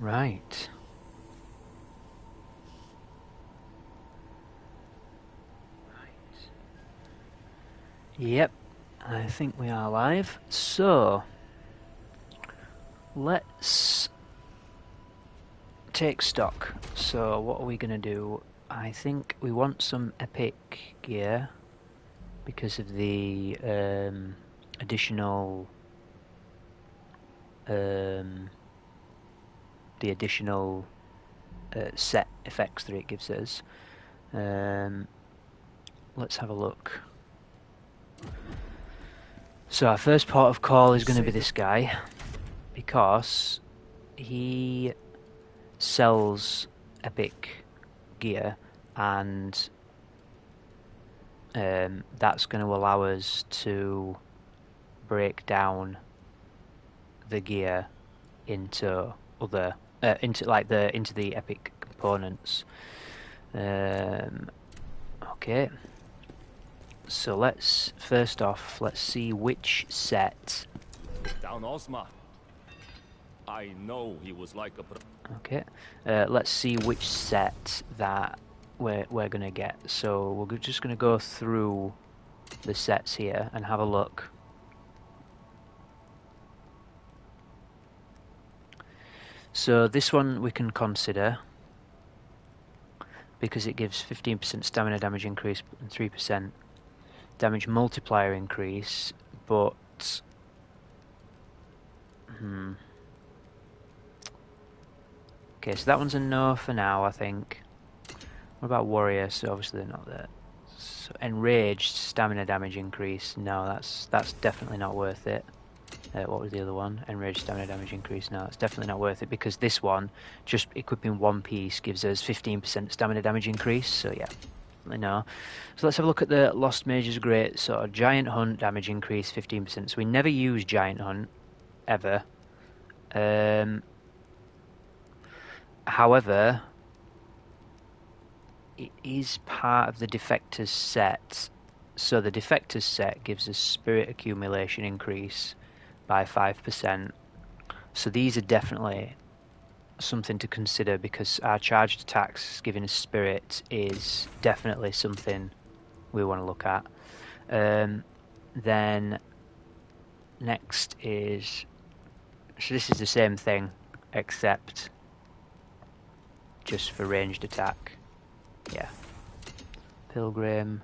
Right. Yep, I think we are live. So, let's take stock. So, what are we going to do? I think we want some epic gear because of the additional set effects that it gives us. Let's have a look. So our first port of call is going to be this guy because he sells epic gear, and that's going to allow us to break down the gear into other into the epic components. Okay, so let's see which set. Down Osma. I know he was like a. Okay, let's see which set that we're gonna get. So we're just gonna go through the sets here and have a look. So this one we can consider because it gives 15% stamina damage increase and 3% damage multiplier increase, but okay, so that one's a no for now, I think. What about warrior? So obviously they're not there. So enraged stamina damage increase. No, that's definitely not worth it. What was the other one? Enraged stamina damage increase. No, it's definitely not worth it because this one, just equipping one piece, gives us 15% stamina damage increase. So yeah, no. So let's have a look at the Lost Mage's Great. So Giant Hunt damage increase 15%. So we never use Giant Hunt ever. However, it is part of the Defector's set. So the Defector's set gives us Spirit Accumulation increase by 5%. So these are definitely something to consider because our charged attacks giving us Spirit is definitely something we want to look at. Then next is, so this is the same thing except just for ranged attack. Yeah. Pilgrim.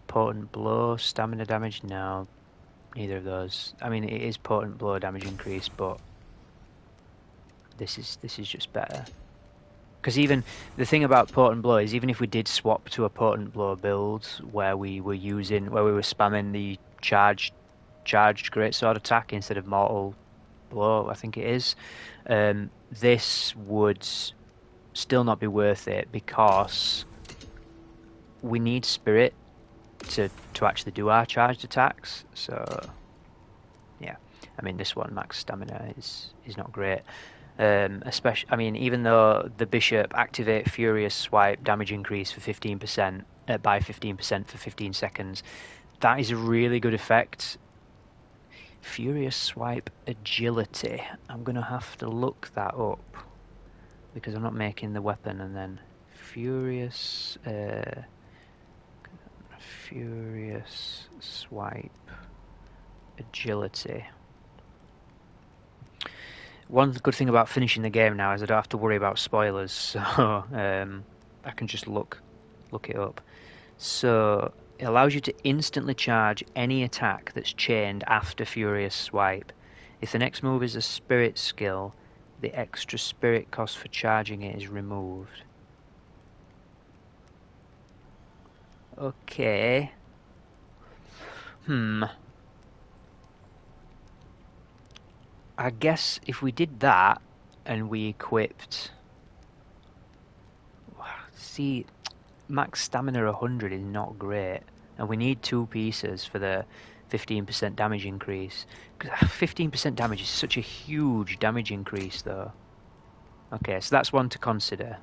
Potent Blow, stamina damage? No, neither of those. I mean, it is Potent Blow damage increase, but this is just better. Because even the thing about Potent Blow is, even if we did swap to a Potent Blow build where we were spamming the charged greatsword attack instead of Mortal Blow, I think it is, this would still not be worth it because we need Spirit to actually do our charged attacks. So yeah, I mean this one max stamina is not great. Especially, I mean, even though the bishop activate Furious Swipe damage increase for 15% by 15% for 15 seconds, that is a really good effect. Furious Swipe agility. I'm gonna have to look that up because I'm not making the weapon. And then Furious Swipe agility. One good thing about finishing the game now is I don't have to worry about spoilers, so I can just look it up. So it allows you to instantly charge any attack that's chained after Furious Swipe. If the next move is a spirit skill, the extra spirit cost for charging it is removed. Okay. I guess if we did that and we equipped... See, max stamina 100 is not great. And we need 2 pieces for the 15% damage increase. 15% damage is such a huge damage increase, though. Okay, so that's one to consider.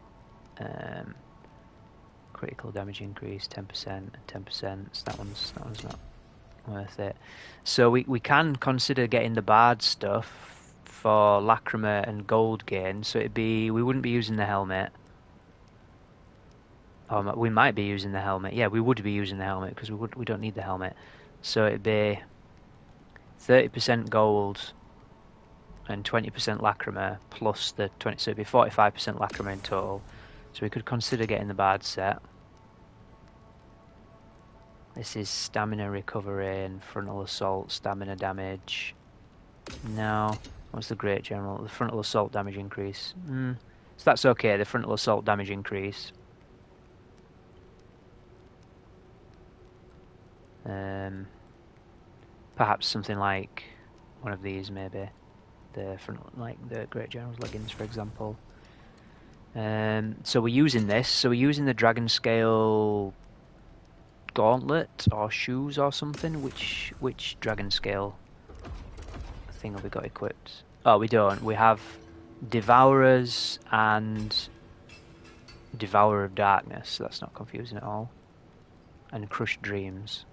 Critical damage increase, 10% and 10%. So that one's not worth it. So we can consider getting the Bard stuff. for lacrima and gold gain, so we wouldn't be using the helmet. We might be using the helmet. Yeah, we would be using the helmet because we don't need the helmet. So it'd be 30% gold and 20% lacrima plus the 20. So it'd be 45% lacrima in total. So we could consider getting the bard set. This is stamina recovery and frontal assault, stamina damage. No. What's the great general? The frontal assault damage increase. So that's okay, the frontal assault damage increase. Perhaps something like one of these, maybe. The front, like the Great General's leggings, for example. So we're using this. So we're using the Dragon Scale gauntlet or shoes or something. Which Dragon Scale thing have we got equipped? Oh, we don't. We have Devourers and Devourer of Darkness. So that's not confusing at all. And Crushed Dreams.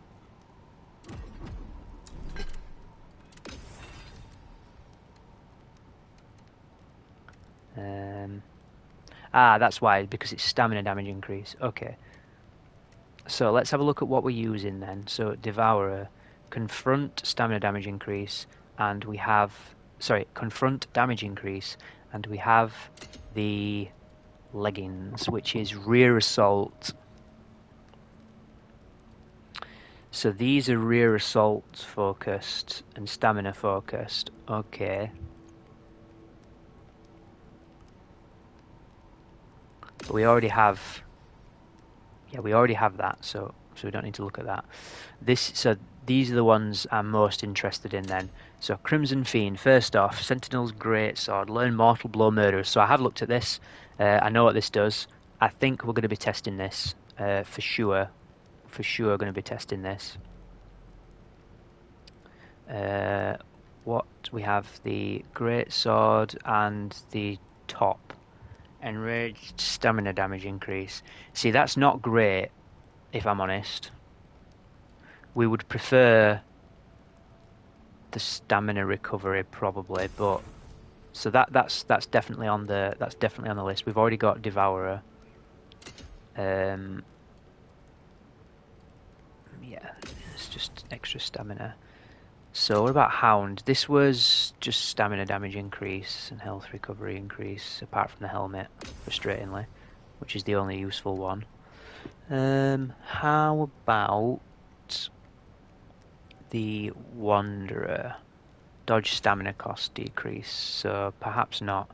That's why, because it's stamina damage increase. Okay. So let's have a look at what we're using then. So Devourer, confront stamina damage increase, and we have, confront damage increase, and we have the leggings, which is rear assault. So these are rear assault focused and stamina focused. Okay. But we already have, we already have that, so we don't need to look at that. So these are the ones I'm most interested in then. So Crimson Fiend, first off, Sentinel's Greatsword, learn Mortal Blow Murderers. So I have looked at this. I know what this does. I think we're going to be testing this for sure. For sure, going to be testing this. What we have, the Greatsword and the top. Enraged stamina damage increase. See, that's not great, if I'm honest. We would prefer the stamina recovery probably, but so that's definitely on the list. We've already got Devourer. Yeah, it's just extra stamina. So what about Hound? This was just stamina damage increase and health recovery increase, apart from the helmet, frustratingly, which is the only useful one. How about the Wanderer? Dodge stamina cost decrease, so perhaps not.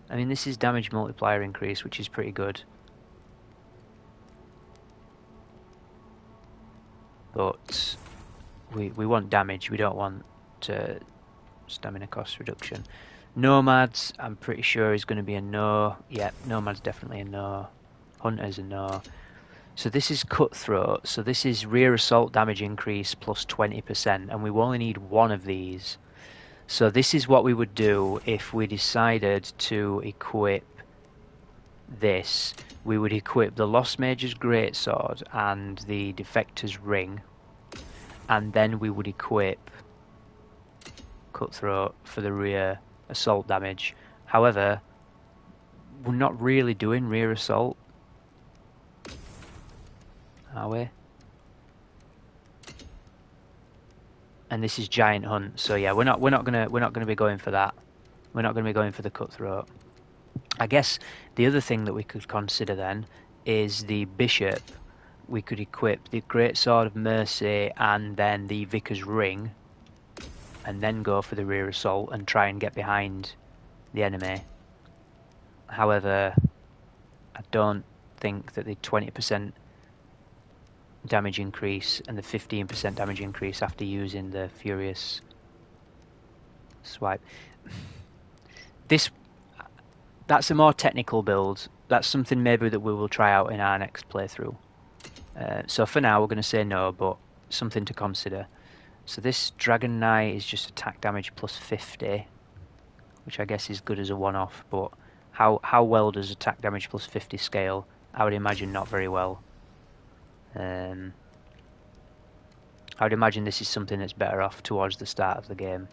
I mean, this is damage multiplier increase, which is pretty good. But we want damage, we don't want stamina cost reduction. Nomads, I'm pretty sure is going to be a no. Yeah, Nomad's definitely a no. Hunter's a no. So this is Cutthroat, so this is rear assault damage increase plus 20%, and we only need one of these. So this is what we would do if we decided to equip this. We would equip the Lost Mage's Greatsword and the Defector's Ring, and then we would equip Cutthroat for the rear assault damage. However, we're not really doing rear assault, are we? And this is Giant Hunt, so yeah, we're not gonna be going for that. We're not gonna be going for the Cutthroat. I guess the other thing that we could consider then is the Bishop. We could equip the Greatsword of Mercy and then the Vicar's Ring, and then go for the rear assault and try and get behind the enemy. However, I don't think that the 20% damage increase and the 15% damage increase after using the Furious Swipe. That's a more technical build. That's something maybe that we will try out in our next playthrough. So for now, we're going to say no, but something to consider. So this Dragon Knight is just attack damage plus 50, which I guess is good as a one-off, but how well does attack damage plus 50 scale? I would imagine not very well. I would imagine this is something that's better off towards the start of the game.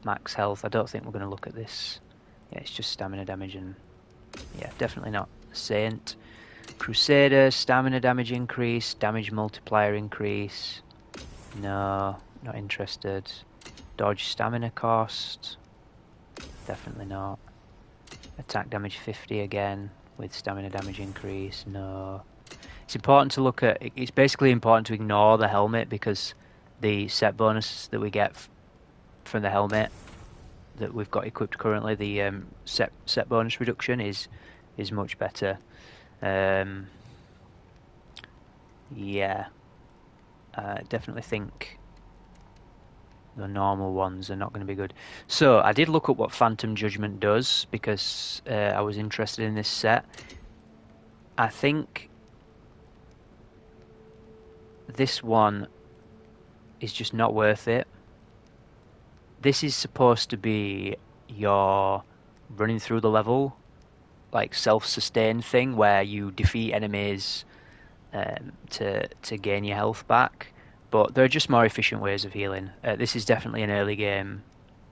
max health. I don't think we're going to look at this. Yeah, it's just stamina damage, and yeah, definitely not Saint. Crusader, stamina damage increase, damage multiplier increase. No, not interested. Dodge stamina cost. Definitely not. Attack damage 50 again with stamina damage increase. No. It's important to look at. It's basically important to ignore the helmet because the set bonus that we get from the helmet that we've got equipped currently, the set bonus reduction is much better. Yeah, I definitely think the normal ones are not going to be good. So I did look up what Phantom Judgment does because I was interested in this set. I think this one is just not worth it. This is supposed to be your running through the level, like self-sustained thing where you defeat enemies to gain your health back. But there are just more efficient ways of healing. This is definitely an early game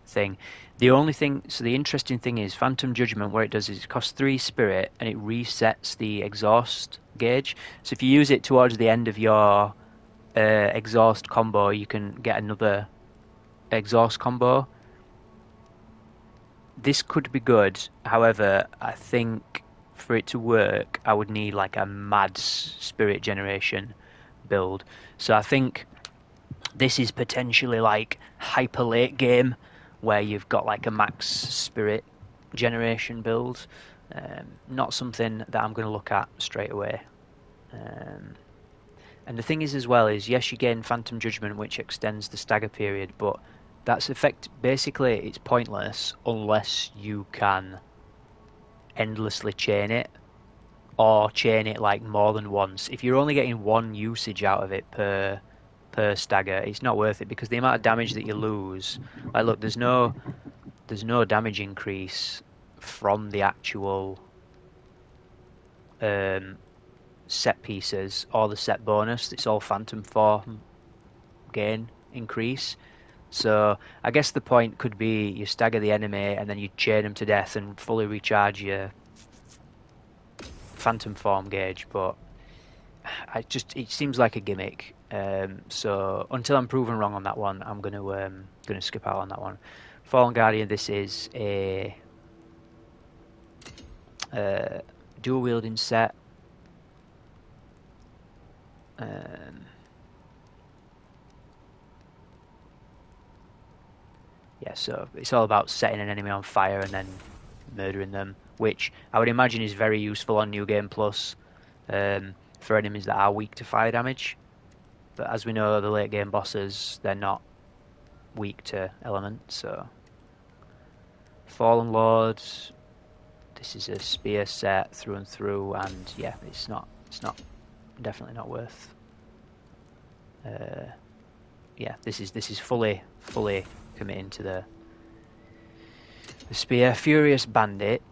thing. The only thing, so the interesting thing is Phantom Judgment, what it does is it costs 3 spirit and it resets the exhaust gauge. So if you use it towards the end of your exhaust combo, you can get another exhaust combo. This could be good. However, I think for it to work, I would need like a mad spirit generation build. So I think this is potentially like hyper late game where you've got like a max spirit generation build. Not something that I'm going to look at straight away. And the thing is as well is yes, you gain Phantom Judgment, which extends the stagger period, but that's basically it's pointless unless you can endlessly chain it or chain it like more than once. If you're only getting one usage out of it per stagger, it's not worth it because the amount of damage that you lose, like look, there's no damage increase from the actual set pieces or the set bonus. It's all phantom form gain increase. So I guess the point could be you stagger the enemy and then you chain them to death and fully recharge your phantom form gauge, but it seems like a gimmick. So until I'm proven wrong on that one, I'm gonna skip out on that one. Fallen Guardian. This is a dual wielding set. Yeah, so it's all about setting an enemy on fire and then murdering them, which I would imagine is very useful on New Game Plus for enemies that are weak to fire damage. But as we know, the late game bosses, they're not weak to elements. So Fallen Lord, this is a spear set through and through, and yeah, it's definitely not worth. Yeah, this is fully committing to the spear. Furious Bandit.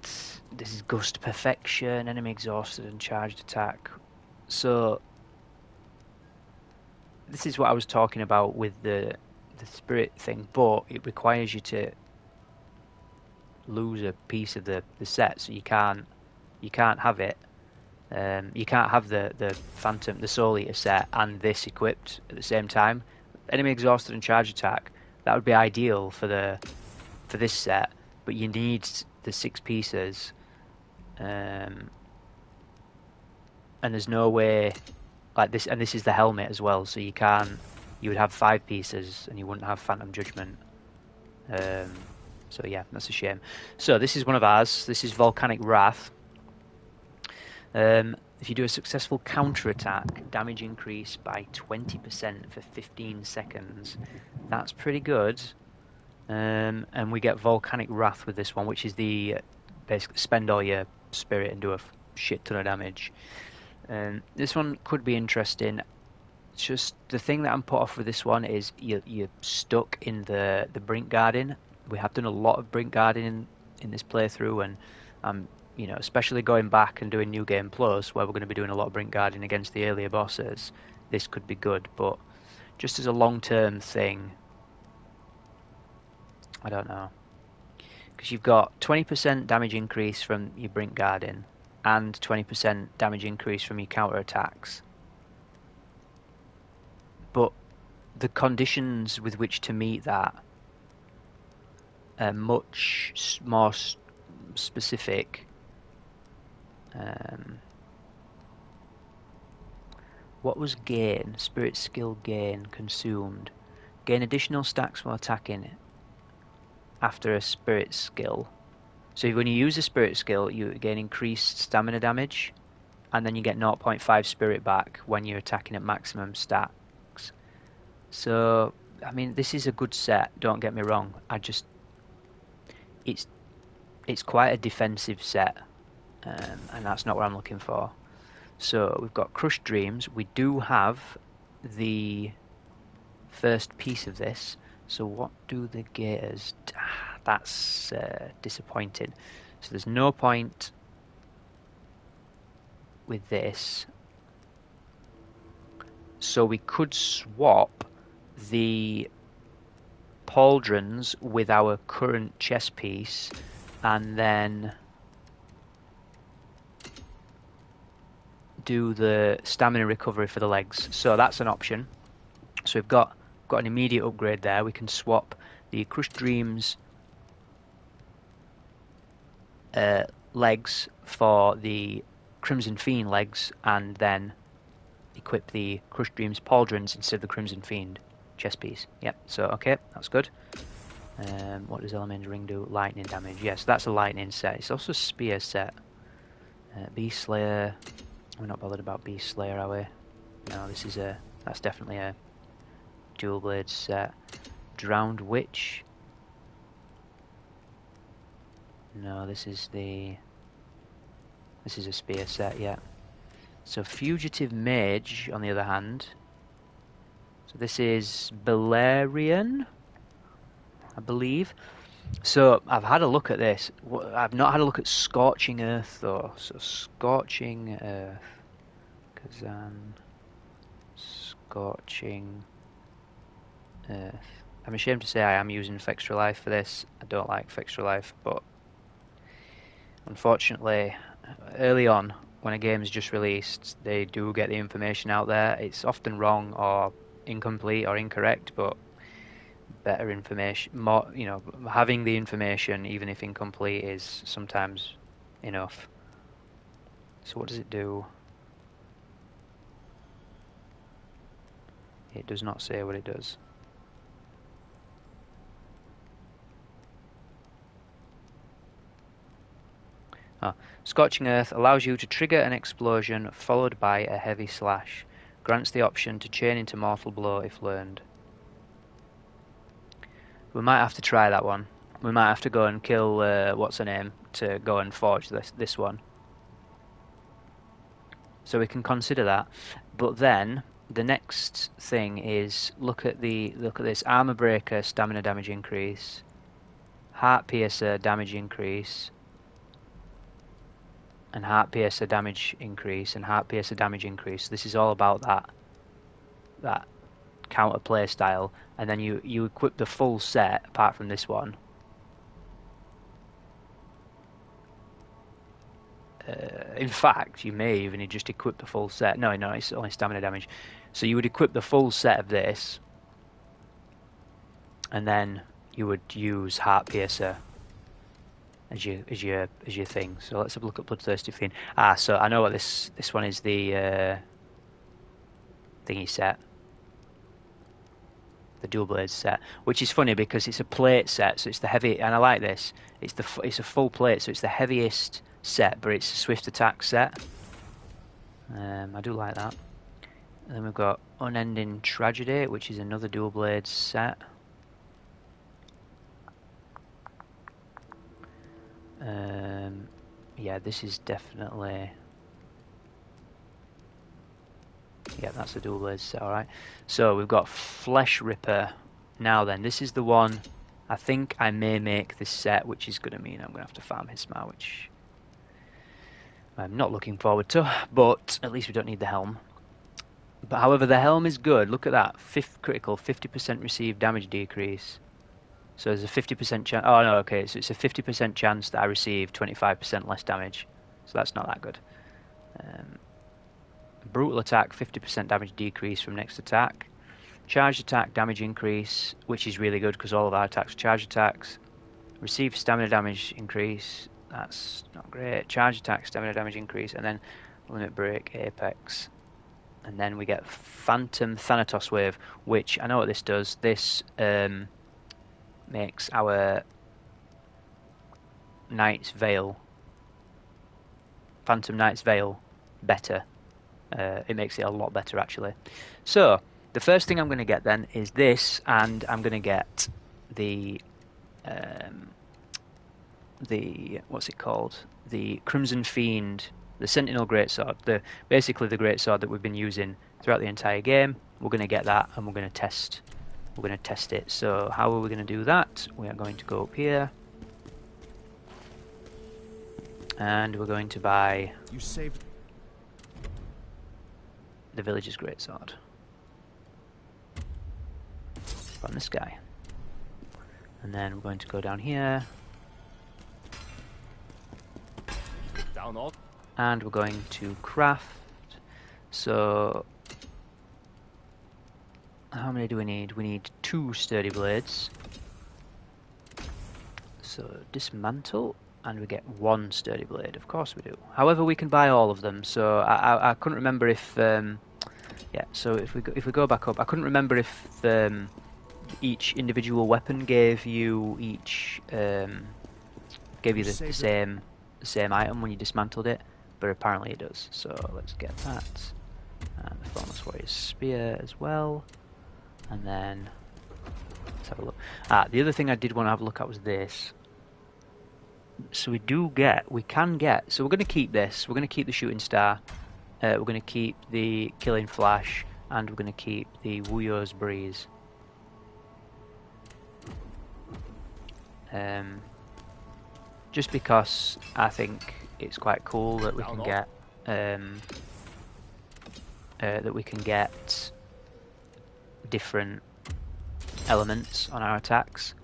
This is Gust Perfection, enemy exhausted and charged attack. So this is what I was talking about with the spirit thing, but it requires you to lose a piece of the set, so you can't have it. You can't have the Phantom, the Soul Eater set, and this equipped at the same time. Enemy exhausted and charge attack. That would be ideal for this set, but you need the 6 pieces, and there's no way like this. And this is the helmet as well, so you can't. You would have 5 pieces, and you wouldn't have Phantom Judgment. So yeah, that's a shame. So this is one of ours. This is Volcanic Wrath. If you do a successful counter-attack, damage increase by 20% for 15 seconds. That's pretty good. And we get Volcanic Wrath with this one, which is the basically spend all your spirit and do a shit ton of damage. This one could be interesting. It's just the thing that I'm put off with this one is you're stuck in the Brink Guarding. We have done a lot of Brink Guarding in this playthrough, and especially going back and doing New Game Plus, where we're going to be doing a lot of Brink Guarding against the earlier bosses, this could be good. But just as a long-term thing, I don't know. Because you've got 20% damage increase from your Brink Guarding and 20% damage increase from your counter attacks. But the conditions with which to meet that are much more specific. What was gain? Spirit skill gain consumed. Gain additional stacks while attacking after a spirit skill. So when you use a spirit skill, you gain increased stamina damage, and then you get 0.5 spirit back when you're attacking at maximum stacks. So, I mean, this is a good set, don't get me wrong. It's quite a defensive set, and that's not what I'm looking for. So we've got Crushed Dreams. We do have the first piece of this. So what do the gators? That's disappointing. So there's no point with this. So we could swap the pauldrons with our current chess piece, and then do the stamina recovery for the legs. So that's an option. So we've got an immediate upgrade there. We can swap the Crushed Dreams legs for the Crimson Fiend legs, and then equip the Crushed Dreams pauldrons instead of the Crimson Fiend chest piece. Yep, so okay, that's good. What does Elemen's Ring do? Lightning damage. Yes, that's a lightning set. It's also a spear set. Beast Slayer. We're not bothered about Beast Slayer, are we? No, that's definitely a dual blade set. Drowned Witch. No, this is a spear set, yeah. So Fugitive Mage, on the other hand. So this is Beleriand, I believe. So I've had a look at this. I've not had a look at Scorching Earth though. So Scorching Earth, Khazan, Scorching Earth. I'm ashamed to say I am using Fextra Life for this. I don't like Fextra Life, but unfortunately, early on, when a game is just released, they do get the information out there. It's often wrong or incomplete or incorrect, but better information, more, having the information, even if incomplete, is sometimes enough. So what does it do? It does not say what it does. Scorching Earth allows you to trigger an explosion followed by a heavy slash. Grants the option to chain into Mortal Blow if learned. We might have to try that one. We might have to go and kill what's her name to go and forge this one. So we can consider that. But then the next thing is look at this Armor Breaker stamina damage increase, Heart Piercer damage increase, and Heart Piercer damage increase, and Heart Piercer damage increase. This is all about that counter play style, and then you equip the full set apart from this one. In fact, you may even just equip the full set. No, it's only stamina damage. So you would equip the full set of this, and then you would use Heart Piercer as your thing. So let's have a look at Bloodthirsty Fiend. So I know what this one is, the thingy set, the dual blades set, which is funny because it's a plate set, so it's the heavy, and I like this. It's a full plate, so it's the heaviest set, but it's a swift attack set. I do like that. And then we've got Unending Tragedy, which is another dual blade set. Yeah, this is definitely. Yeah, that's a dual blade set, alright. So we've got Flesh Ripper. Now then, this is the one I think I may make this set, which is going to mean I'm going to have to farm Hismar, which I'm not looking forward to, but at least we don't need the helm. But however, the helm is good. Look at that. Fifth critical, 50% received damage decrease. So there's a 50% chance. Oh no, okay. So it's a 50% chance that I receive 25% less damage. So that's not that good. Um, brutal attack, 50% damage decrease from next attack. Charged attack, damage increase, which is really good because all of our attacks are charged attacks. Receive stamina damage increase. That's not great. Charge attack, stamina damage increase, and then limit break, apex. And then we get Phantom Thanatos Wave, which I know what this does. This makes our Knight's Veil, Phantom Knight's Veil, better. It makes it a lot better, actually. So, the first thing I'm going to get then is this, and I'm going to get the what's it called? The Crimson Fiend, the Sentinel Greatsword, basically the greatsword that we've been using throughout the entire game. We're going to get that, and we're going to test it. So how are we going to do that? We are going to go up here, and we're going to buy You saved. the Villager's Greatsword from this guy. And then we're going to go down here, Down all. and we're going to craft. So how many do we need? We need 2 sturdy blades. So dismantle, and we get 1 sturdy blade. Of course we do. However, we can buy all of them. So I couldn't remember if yeah. So if we go back up, I couldn't remember if each individual weapon gave you the same item when you dismantled it, but apparently it does. So let's get that, and the Formless Warrior's Spear as well, and then let's have a look. The other thing I did want to have a look at was this. So we can get. So we're going to keep this. We're going to keep the Shooting Star. We're going to keep the Killing Flash, and we're going to keep the Wuyo's Breeze. Just because I think it's quite cool that we can get different elements on our attacks.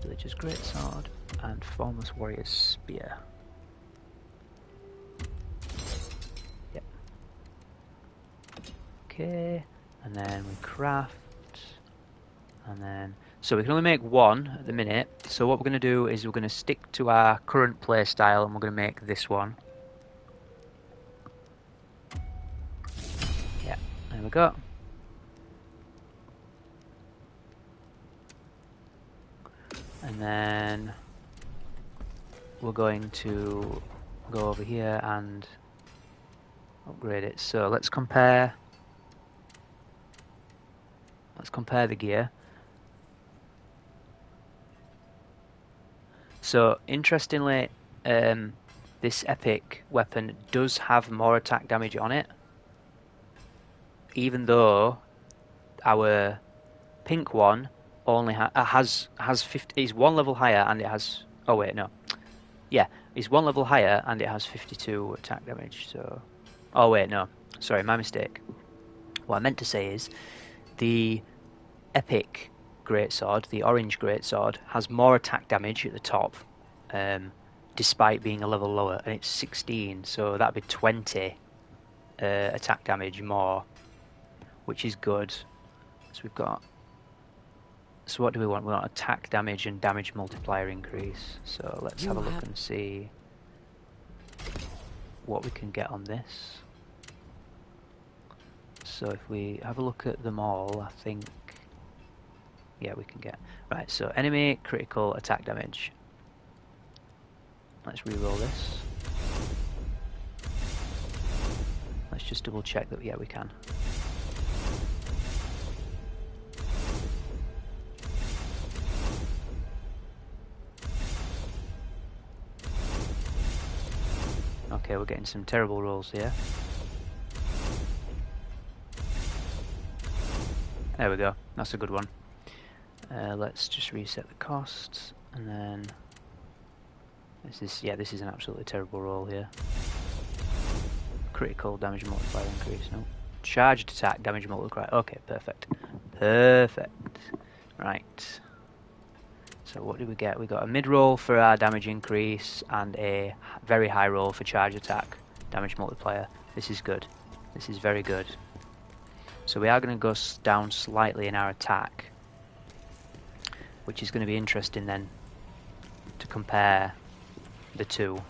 Villager's Greatsword and Formless Warrior's Spear. Yep. Okay, and then we craft, and then so we can only make 1 at the minute. So what we're going to do is we're going to stick to our current play style, and we're going to make this one. Yeah, there we go. And then we're going to go over here and upgrade it. So let's compare the gear. So interestingly, this epic weapon does have more attack damage on it, even though our pink one only has 50. Is 1 level higher, and it has. Oh wait, no. Yeah, it's 1 level higher, and it has 52 attack damage. So, oh wait, no. Sorry, my mistake. What I meant to say is the epic greatsword, the orange greatsword, has more attack damage at the top, despite being a level lower, and it's 16. So that'd be 20 attack damage more, which is good. So we've got. So what do we want? We want attack damage and damage multiplier increase. So let's have a look and see what we can get on this. So if we have a look at them all, I think, yeah, we can get. Right, so enemy critical attack damage. Let's re-roll this. Let's just double check that, yeah, we can. Okay, we're getting some terrible rolls here. There we go, that's a good one. Let's just reset the costs, and then this is an absolutely terrible roll here. Critical damage multiplier increase, no. Charged attack damage multiplier, okay, perfect. Perfect. Right. So what did we get? We got a mid roll for our damage increase and a very high roll for charge attack damage multiplier. This is good. This is very good. So we are going to go down slightly in our attack, which is going to be interesting then to compare the two.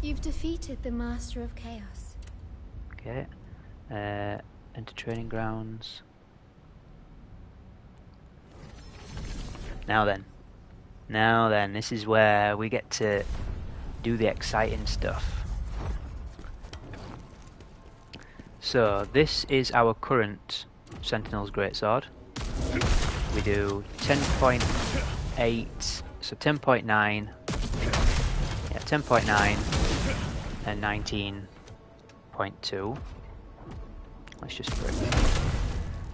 You've defeated the Master of Chaos. Okay. Enter training grounds. Now then, this is where we get to do the exciting stuff. So this is our current Sentinel's Greatsword. We do 10.8, so 10.9, yeah, 10.9 and 19.2. Let's just break it.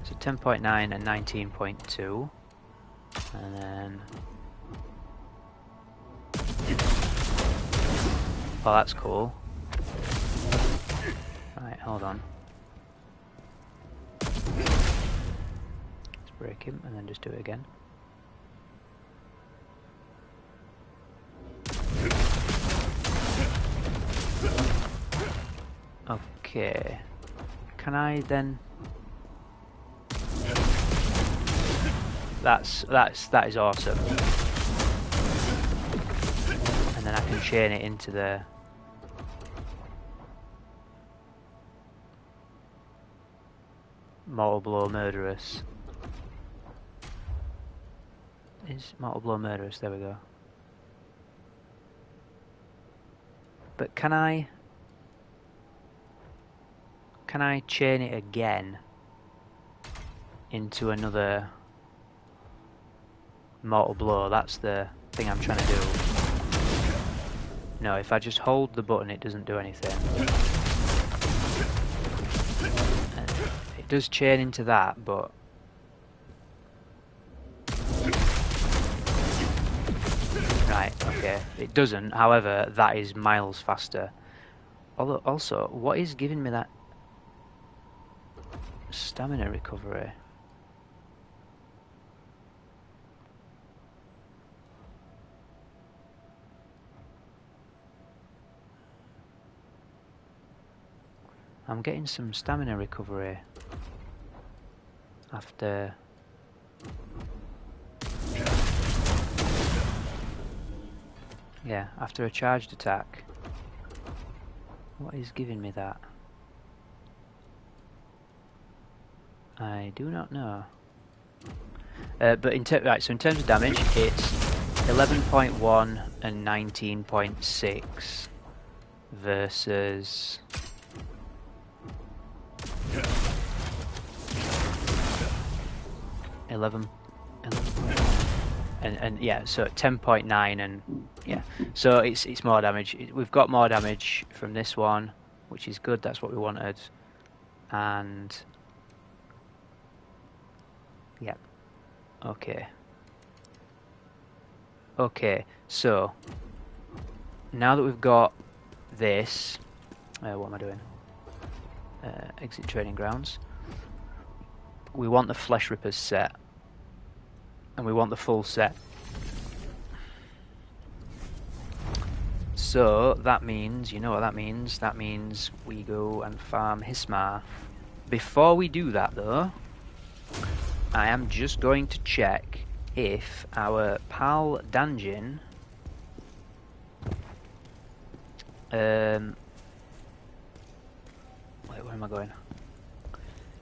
So 10.9 and 19.2, and then oh, that's cool. Right, hold on. Let's break him and then just do it again. Okay. Can I then? That is awesome. And then I can chain it into the Mortal Blow Murderous. Is Mortal Blow Murderous? There we go. But can I chain it again into another Mortal Blow? That's the thing I'm trying to do. No, if I just hold the button it doesn't do anything. It does chain into that, but right, okay, it doesn't. However, that is miles faster. Although, also, what is giving me that stamina recovery? I'm getting some stamina recovery after after a charged attack. What is giving me that? I do not know. But in right, so in terms of damage, it's 11.1 and 19.6 versus 11 and yeah, so 10.9 and yeah, so it's more damage. We've got more damage from this one, which is good. That's what we wanted. And yeah, okay, so now that we've got this, what am I doing? Exit training grounds. We want the Flesh Rippers set, and we want the full set. So that means, you know what that means? That means we go and farm Hismar. Before we do that though, I am just going to check if our pal Danjin wait, where am I going?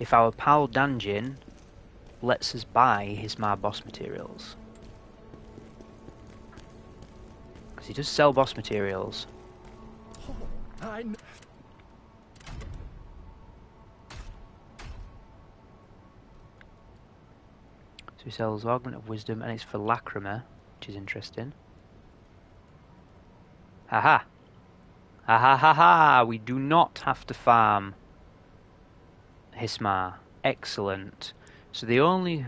If our pal Danjin lets us buy Hismar boss materials. Because he does sell boss materials. Oh, So he sells Augment of Wisdom, and it's for Lacrima, which is interesting. Haha! Ha ha ha ha! We do not have to farm Hismar. Excellent. So the only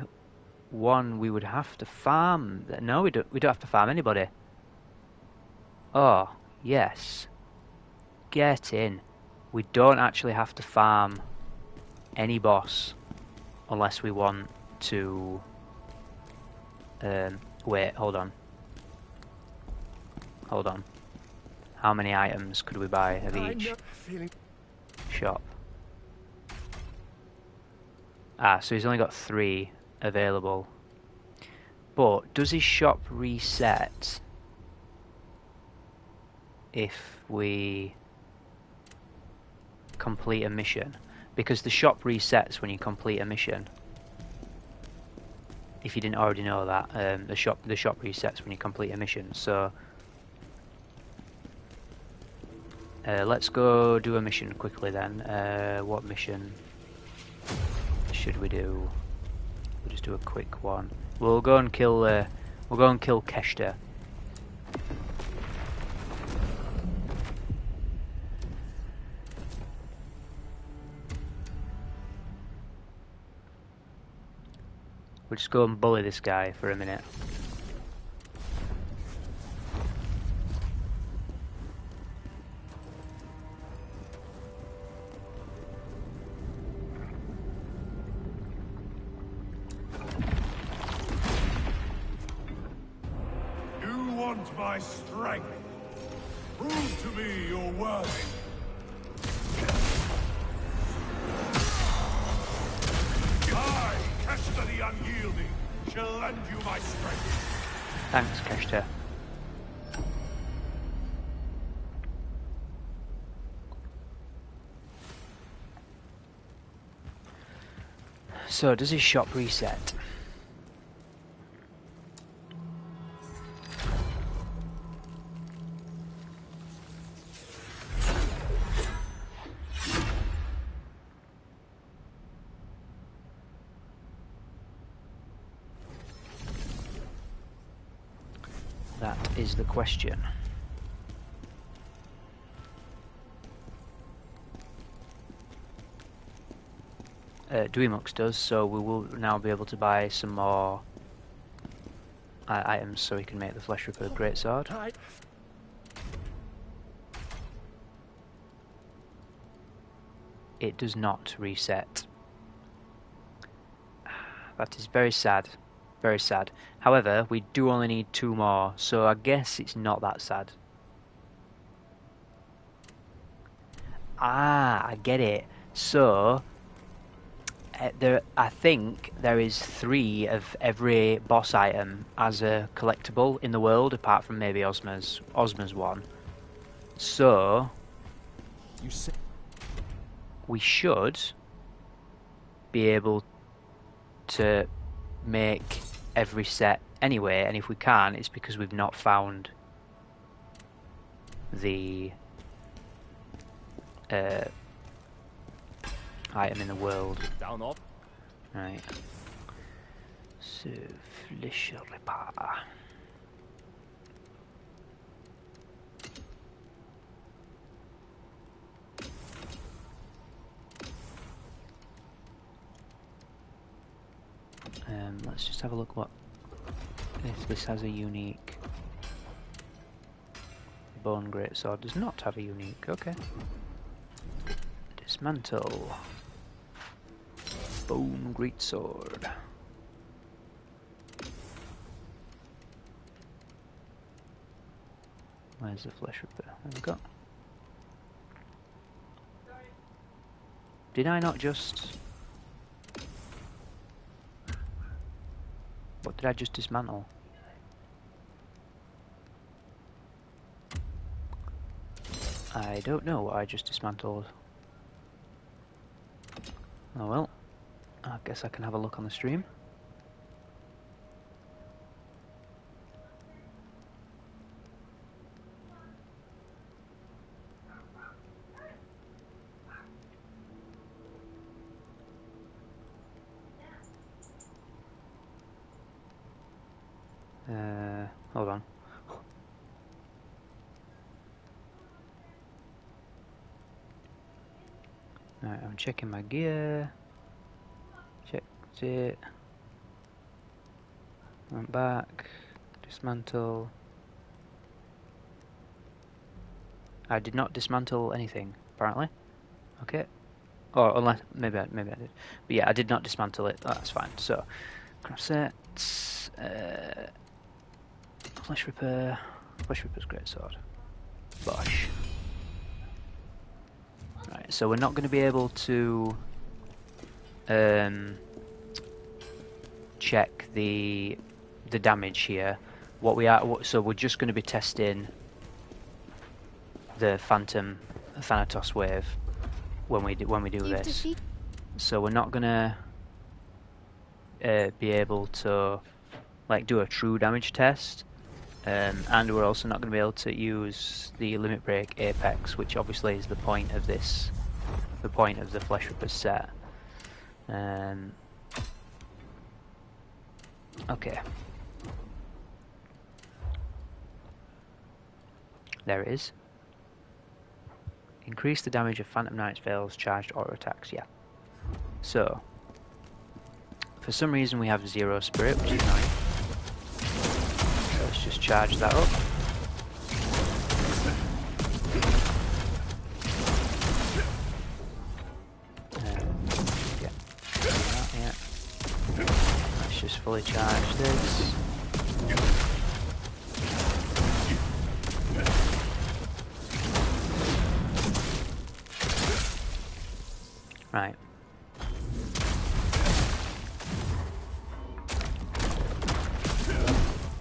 one we would have to farm... No, we don't have to farm anybody. Oh, yes. Get in. We don't actually have to farm any boss unless we want to Wait, hold on. Hold on. How many items could we buy of each? Shop. Ah, so he's only got 3 available. But does his shop reset if we complete a mission? Because the shop resets when you complete a mission. If you didn't already know that, the shop resets when you complete a mission. So let's go do a mission quickly then. What mission should we do? We'll just do a quick one. We'll go and kill Keshta. We'll just go and bully this guy for a minute. You want my strength? Prove to me you're worthy. I, Keshta the Unyielding, shall lend you my strength. Thanks, Keshta. So, does his shop reset? That is the question. Dweemux does, so we will now be able to buy some more items so we can make the Flesh Ripper Greatsword. It does not reset. That is very sad. Very sad. However, we do only need 2 more, so I guess it's not that sad. Ah, I get it. So, I think there is 3 of every boss item as a collectible in the world, apart from maybe Ozma's one. So, we should be able to make every set anyway, and if we can't, it's because we've not found the item in the world. Down off. Right. So, Flesh Ripper. Let's just have a look what if this has a unique. Bone Greatsword does not have a unique. Okay. Dismantle. Bone Greatsword. Where's the Flesh Ripper? There we go. Did I not just... What did I just dismantle? I don't know what I just dismantled. Oh well. I guess I can have a look on the stream. Hold on. Alright, I'm checking my gear. Checked it. Went back. Dismantle. I did not dismantle anything, apparently. Okay. Or unless maybe I did. But yeah, I did not dismantle it. Oh, that's fine. So craft sets. Flesh Ripper. Flesh Ripper's greatsword. Bosh. Right, so we're not going to be able to check the damage here. What we are, so we're just going to be testing the Phantom Thanatos wave when we do this. So we're not going to be able to like do a true damage test, and we're also not going to be able to use the Limit Break Apex, which obviously is the point of this, the point of the Flesh Ripper set. Okay. There it is. Increase the damage of Phantom Knight's Veil's charged auto attacks, yeah. So, for some reason we have 0 spirit, which is nice. So let's just charge that up. Yeah. Let's just fully charge this. Right.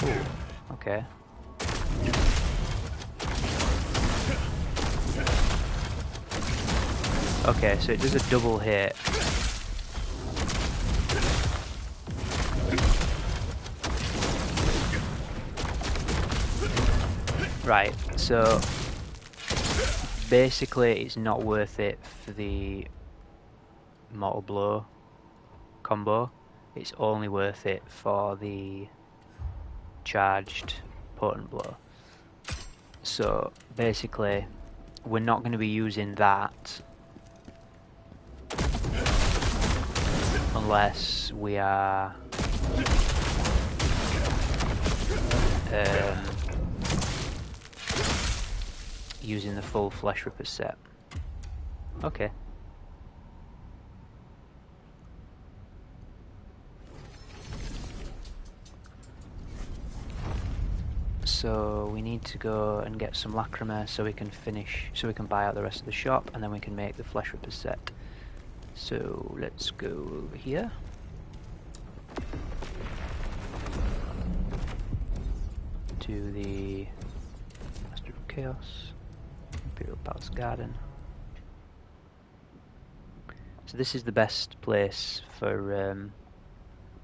Ooh, okay. Okay, so it does a double hit. Right, so basically it's not worth it for the Mortal Blow combo. It's only worth it for the charged Potent Blow. So basically we're not going to be using that unless we are using the full Flesh Ripper set. Okay. So we need to go and get some Lacrima so we can finish, so we can buy out the rest of the shop, and then we can make the Flesh Ripper set. So let's go over here. To the Master of Chaos, Imperial Palace Garden. So this is the best place for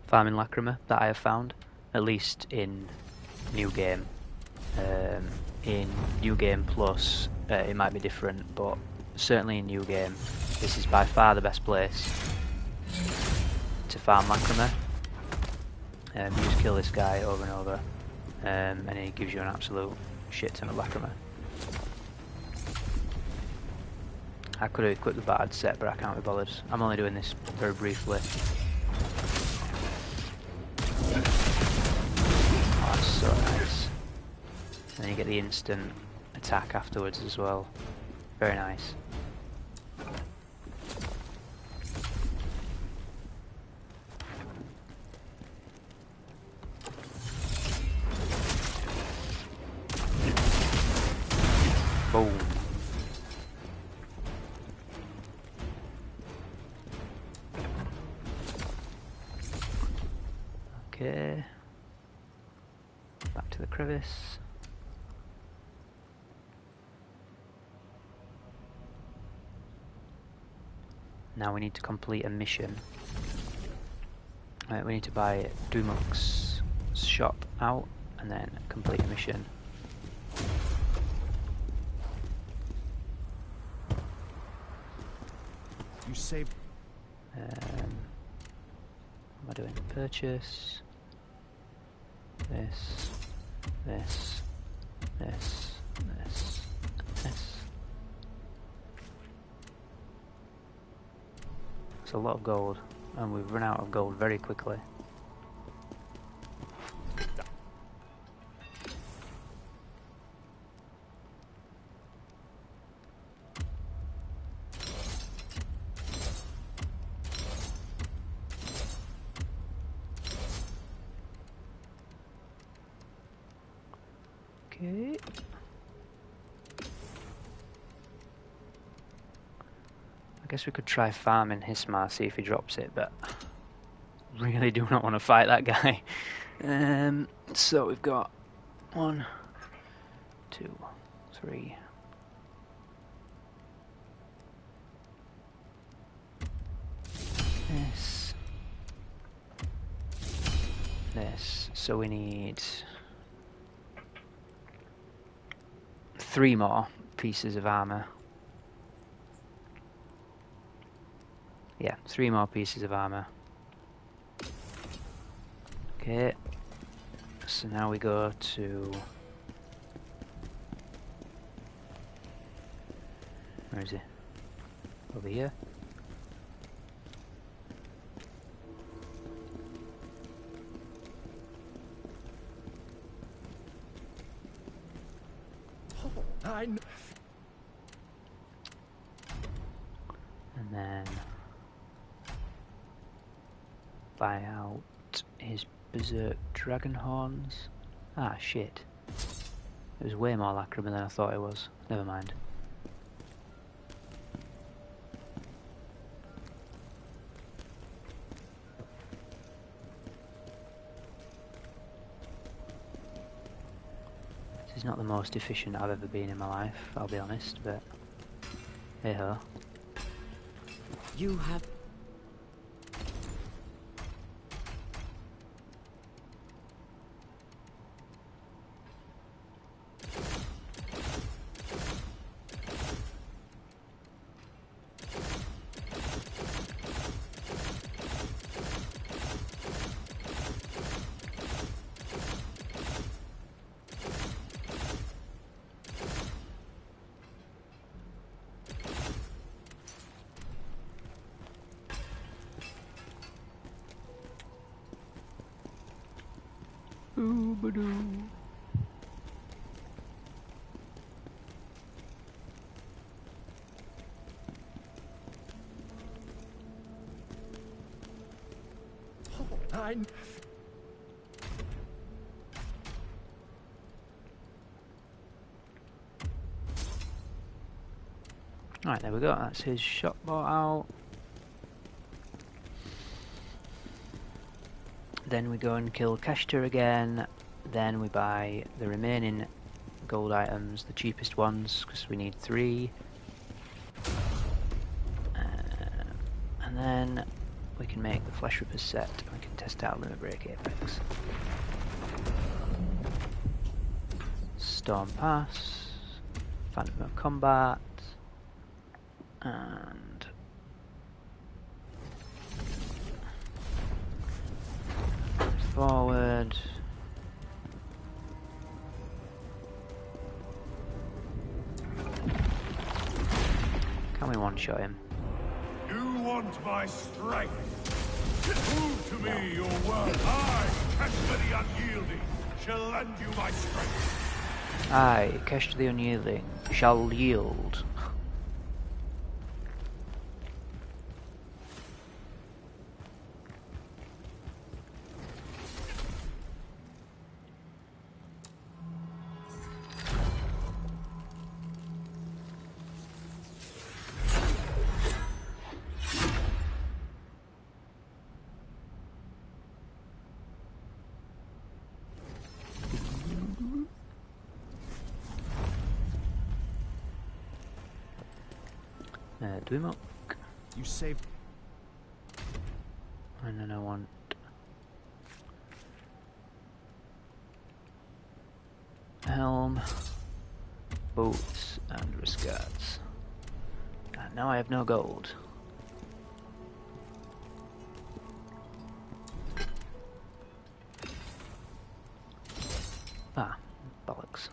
farming Lacrima that I have found, at least in New Game. In New Game Plus it might be different, but certainly in New Game this is by far the best place to farm Lacrima. You just kill this guy over and over, and he gives you an absolute shit ton of Lacrima. I could have equipped the battered set, but I can't be bothered. I'm only doing this very briefly. Oh, that's so nice. And then you get the instant attack afterwards as well. Very nice. Boom. Okay. Back to the crevice. Now we need to complete a mission. We need to buy Dumuk's shop out and then complete a mission. You saved. What am I doing? Purchase. This. This. This. This. This. It's a lot of gold, and we've run out of gold very quickly. Okay. I guess we could try farming Hismar, see if he drops it, but really do not want to fight that guy. So we've got 1, 2, 3. This. So we need 3 more pieces of armor. Yeah, 3 more pieces of armor. Okay. So now we go to... Where is he? Over here? And then buy out his Berserk dragon horns. Ah, shit. It was way more lacrimal than I thought it was. Never mind. This is not the most efficient I've ever been in my life, I'll be honest, but hey ho. You have... Right, there we go, that's his shot bought out. Then we go and kill Kashta again. Then we buy the remaining gold items, the cheapest ones, because we need 3. And then we can make the Flesh Rippers set, and we can test out Limit Break Apex. Storm Pass, Phantom of Combat, and forward. Can we one-shot him? You want my strength? Prove to me your worth. I, Keshta the Unyielding, shall lend you my strength. I, Keshta the Unyielding, shall yield. Dweemok. You saved... And then I want helm, boots, and wrist guards. And now I have no gold. Ah, bollocks.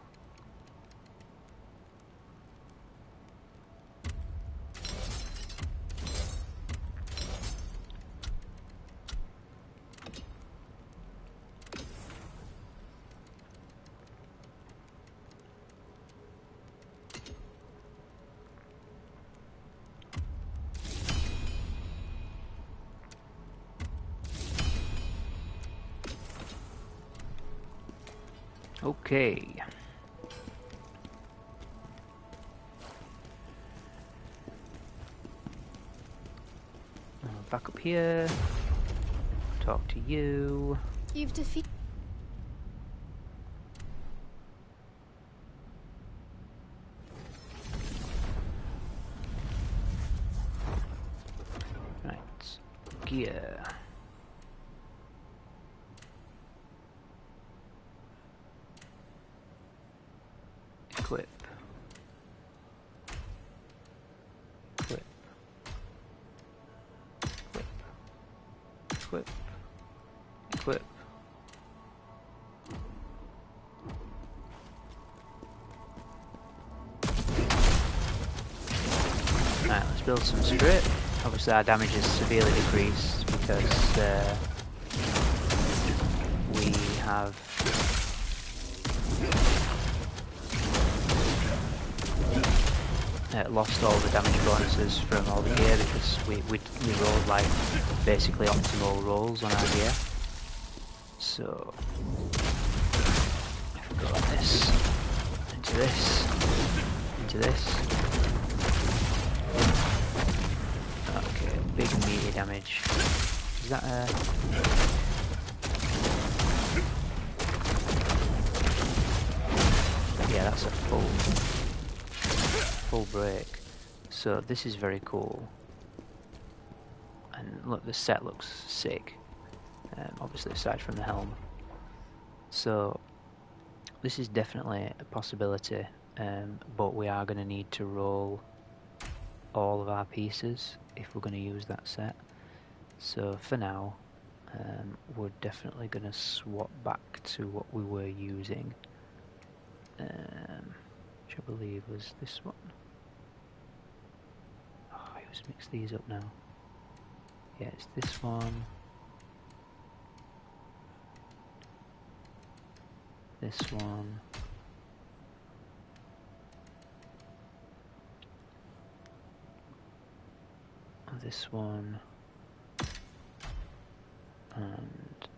Okay. back up here. Talk to you. You've defeated. Right. Gear. Equip. Equip. Equip. Equip. Equip. Right, let's build some strip. Obviously our damage is severely decreased because we have lost all the damage bonuses from all the gear because we rolled like basically optimal rolls on our gear. So if we go like this, into this, into this. Okay, big meaty damage. Is that a... Yeah, that's a full break. So this is very cool. And look, the set looks sick. Obviously aside from the helm. So this is definitely a possibility, but we are going to need to roll all of our pieces if we're going to use that set. So for now, we're definitely going to swap back to what we were using, which I believe was this one. Oh, I always mix these up now. Yeah, it's this one. This one. This one. And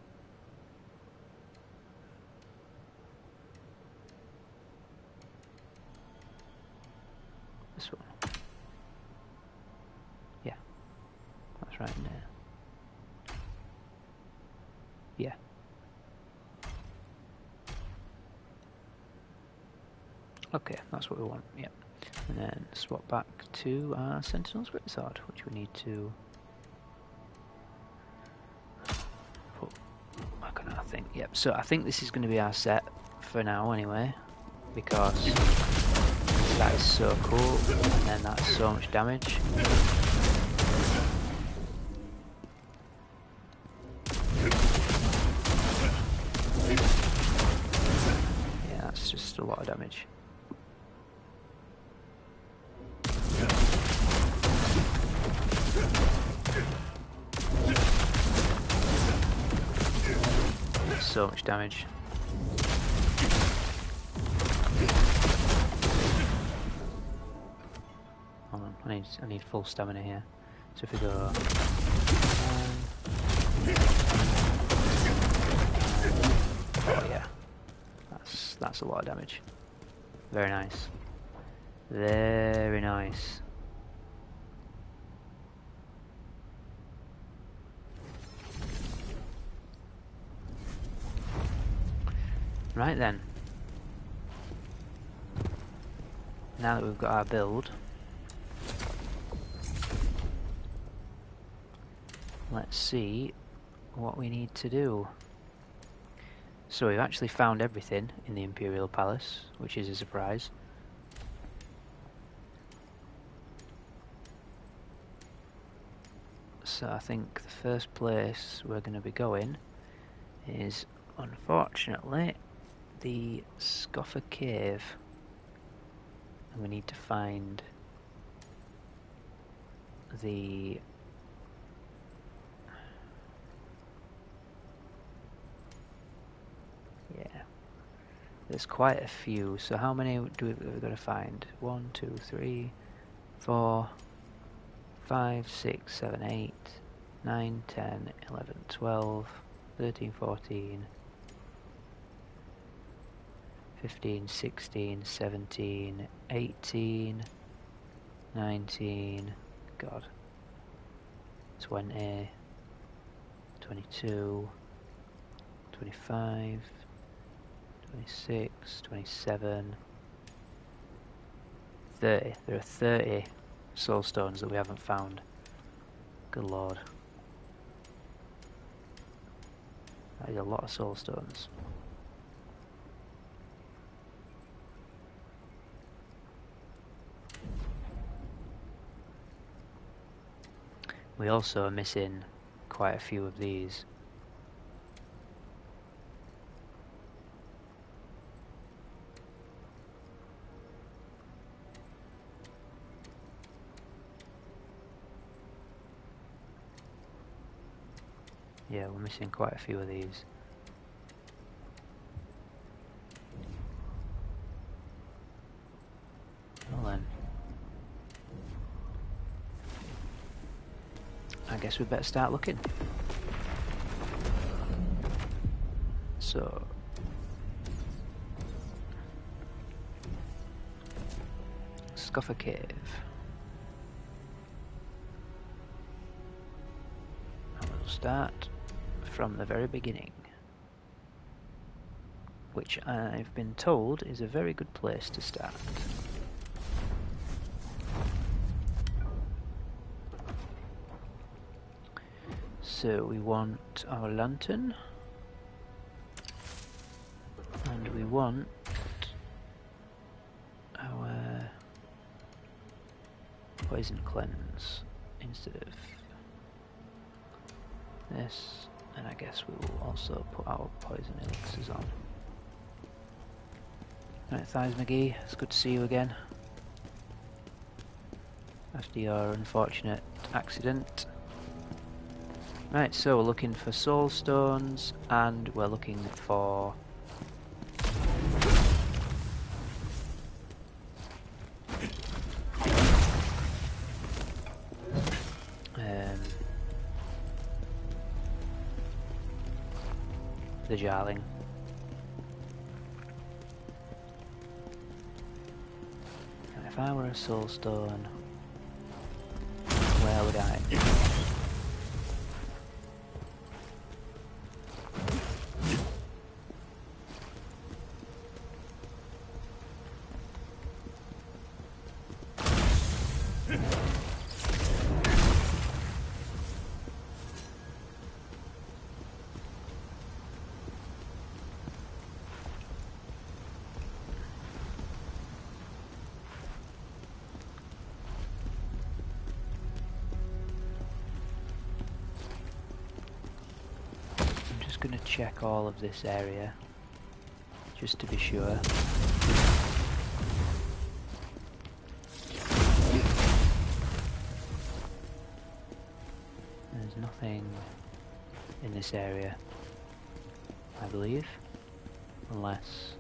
this one. Yeah, that's right in there. Yeah. Okay, that's what we want, yeah. And then swap back to our Sentinel's Greatsword, which we need to put back on our thing. Yep, so I think this is going to be our set for now anyway, because that is so cool, and then that's so much damage. Yeah, that's just a lot of damage. So much damage. Hold on, I need full stamina here. So if we go, oh yeah, that's a lot of damage. Very nice. Very nice. Right then. Now that we've got our build, let's see what we need to do. So we've actually found everything in the Imperial Palace, which is a surprise. So I think the first place we're going to be going is, unfortunately, the Scoffer Cave. And we need to find the... Yeah. There's quite a few, so how many do we've got to find? 1, 2, 3, 4, 5, 6, 7, 8, 9, 10, 11, 12, 13, 14, 15, 16, 17, 18, 19, God. 20, 22, 25, 26, 27, 30. There are 30 soulstones that we haven't found. Good lord. That is a lot of soulstones. We also are missing quite a few of these. Yeah, we're missing quite a few of these. Well then, I guess we better start looking. So, Scuffer Cave. And we'll start from the very beginning, which I've been told is a very good place to start. So we want our lantern, and we want our poison cleanse instead of this, and I guess we will also put our poison elixirs on. Right, Thighs McGee, it's good to see you again after your unfortunate accident. Right, so we're looking for soul stones, and we're looking for the jarling. And if I were a soul stone, where would I? Going to check all of this area just to be sure. There's nothing in this area, I believe, unless...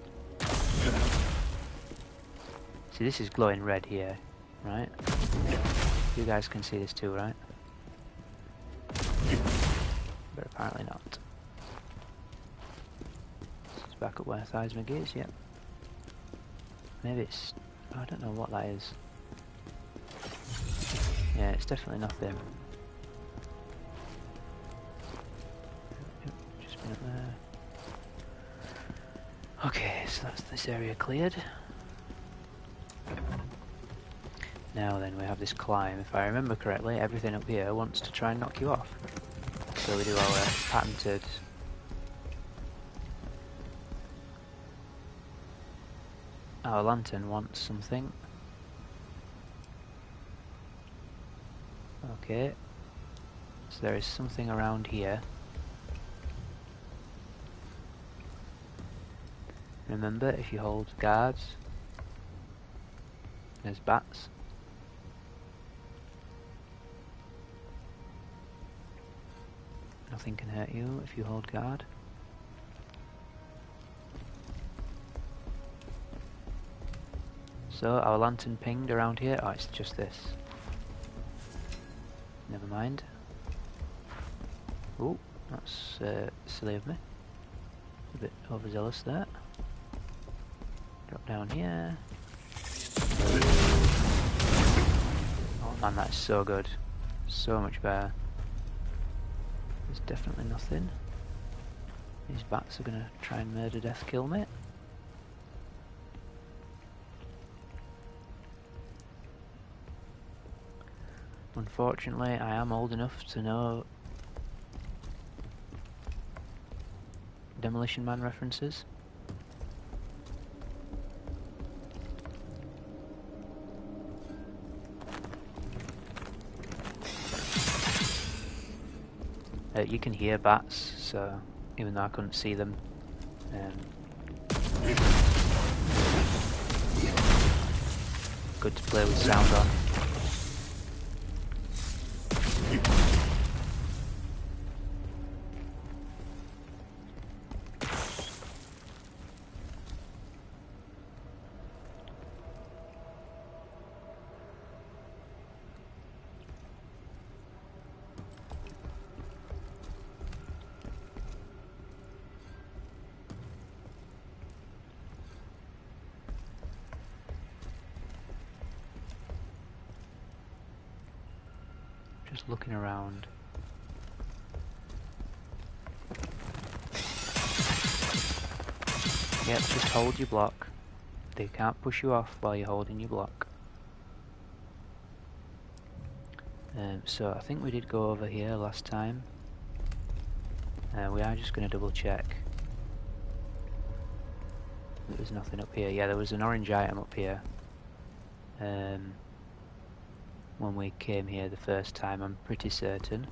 See, this is glowing red here, right? You guys can see this too, right? But apparently not. Back up where Thighs McGee is, yep. Maybe it's... I don't know what that is. Yeah, it's definitely nothing. Yep, just been up there. Okay, so that's this area cleared. Now then, we have this climb. If I remember correctly, everything up here wants to try and knock you off. So we do our patented... Our lantern wants something. Okay. So there is something around here. Remember, if you hold guards, there's bats. Nothing can hurt you if you hold guard. So, our lantern pinged around here. Oh, it's just this. Never mind. Oh, that's silly of me. A bit overzealous there. Drop down here. Oh man, that is so good. So much better. There's definitely nothing. These bats are gonna try and murder death kill me. Unfortunately, I am old enough to know Demolition Man references. You can hear bats, so even though I couldn't see them, good to play with sound on. Just looking around. Yep, just hold your block. They can't push you off while you're holding your block. So I think we did go over here last time. We are just going to double check. There's nothing up here. Yeah, there was an orange item up here. When we came here the first time, I'm pretty certain.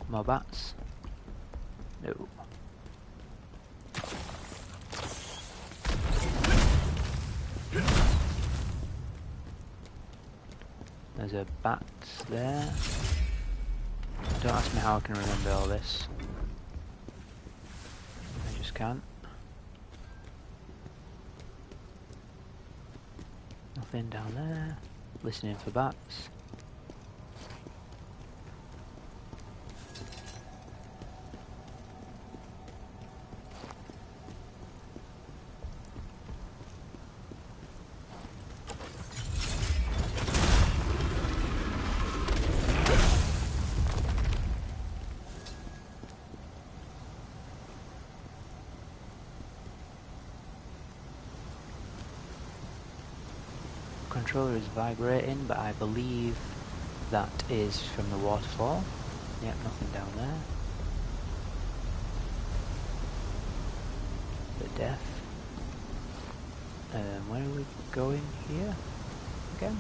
More bats? No. There's a bat there. Don't ask me how I can remember all this. I just can't. Nothing down there. Listening for bats. Controller is vibrating, but I believe that is from the waterfall. Yep, nothing down there. The death. Where are we going here? Again?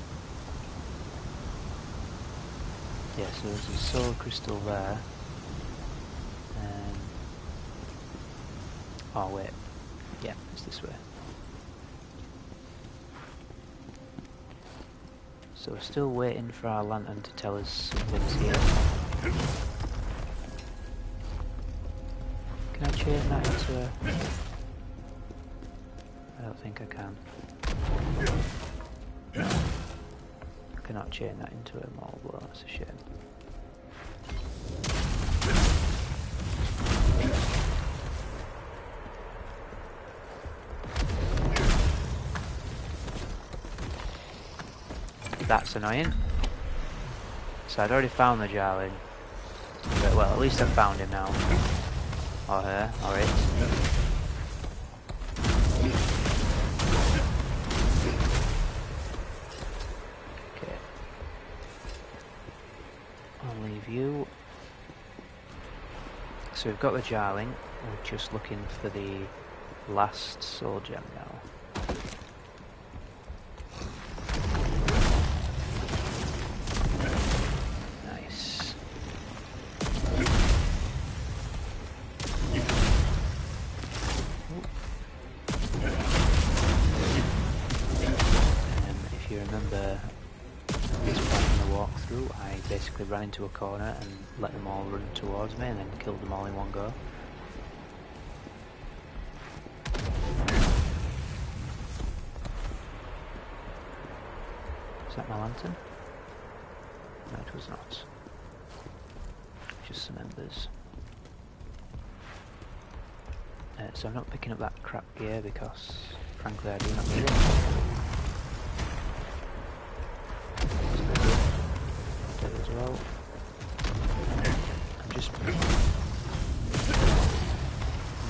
Yeah, so there's a soul crystal there. Oh wait. Yeah, it's this way. So we're still waiting for our lantern to tell us something's here. Can I chain that into a... I don't think I can. I cannot chain that into a maul blow, that's a shame. That's annoying. So I'd already found the Jarling. But, well, at least I've found him now. Or her, or it. Okay. I'll leave you. So we've got the Jarling. We're just looking for the last soul gem now. Ran into a corner and let them all run towards me and then killed them all in one go. Is that my lantern? No, it was not. Just some embers. So I'm not picking up that crap gear because frankly I do not need it. Do it as well. I'm just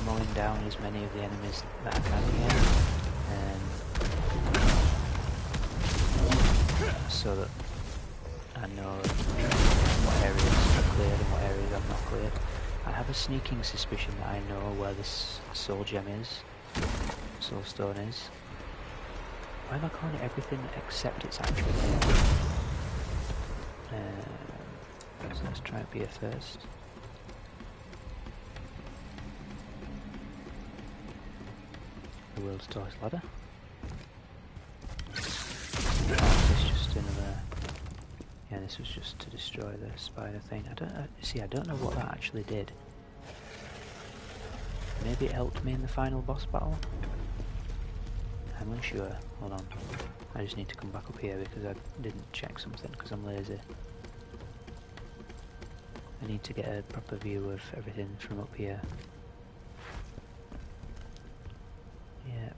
mowing down as many of the enemies that I can here, so that I know what areas are cleared and what areas I've not cleared. I have a sneaking suspicion that I know where this soul gem is, soulstone is. Why am I calling it everything except its actual name? So let's try it here first. The world's tallest ladder. Oh, this is just another. Yeah, this was just to destroy the spider thing. I don't know what that actually did. Maybe it helped me in the final boss battle? I'm unsure. Hold on. I just need to come back up here because I didn't check something because I'm lazy. I need to get a proper view of everything from up here. Yeah.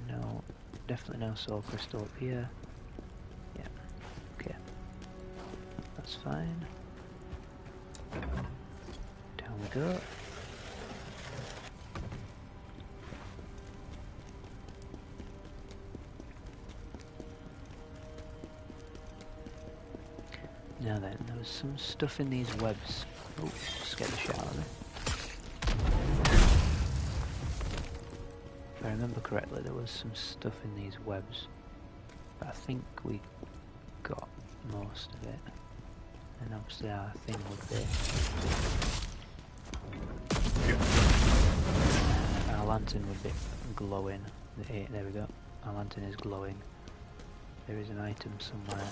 No, definitely no soul crystal up here. Yeah, okay. That's fine. Down we go. Now then, there was some stuff in these webs. Oh, scared the shit out of me. If I remember correctly, there was some stuff in these webs. But I think we got most of it. And obviously our thing would be... our lantern would be glowing. There we go. Our lantern is glowing. There is an item somewhere.